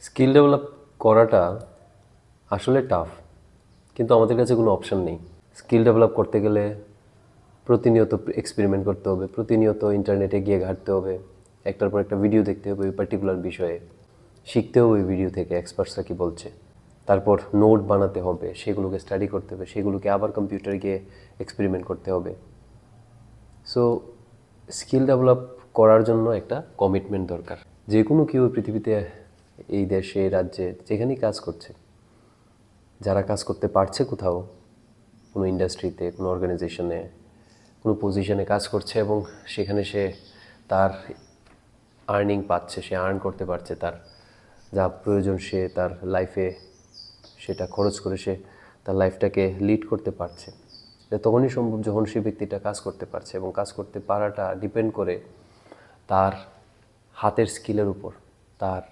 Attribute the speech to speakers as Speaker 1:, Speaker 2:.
Speaker 1: Skill develop করাটা আসলে tough, কিন্তু আমাদের কাছে কোনো অপশন নেই। স্কিল ডেভেলপ করতে গেলে প্রতিনিয়ত এক্সপেরিমেন্ট করতে হবে, প্রতিনিয়ত ইন্টারনেটে গিয়ে ঘাঁটতে হবে, একটার পর একটা ভিডিও দেখতে হবে ওই পার্টিকুলার বিষয়ে, শিখতে হবে ওই ভিডিও থেকে এক্সপার্টসরা কী বলছে, তারপর নোট বানাতে হবে, সেগুলোকে স্টাডি করতে হবে, সেগুলোকে আবার কম্পিউটারে গিয়ে এক্সপেরিমেন্ট করতে হবে। সো স্কিল ডেভেলপ করার জন্য একটা কমিটমেন্ট দরকার। যে কোনো কেউ পৃথিবীতে, এই দেশে, এই রাজ্যে, যেখানেই কাজ করছে, যারা কাজ করতে পারছে কোথাও, কোনো ইন্ডাস্ট্রিতে, কোনো অর্গানাইজেশনে, কোনো পজিশনে কাজ করছে এবং সেখানে সে তার আর্নিং পাচ্ছে, সে আর্ন করতে পারছে, তার যা প্রয়োজন সে তার লাইফে সেটা খরচ করে সে তার লাইফটাকে লিড করতে পারছে। এটা তখনই সম্ভব যখন সেই ব্যক্তিটা কাজ করতে পারছে, এবং কাজ করতে পারাটা ডিপেন্ড করে তার হাতের স্কিলের উপর, তার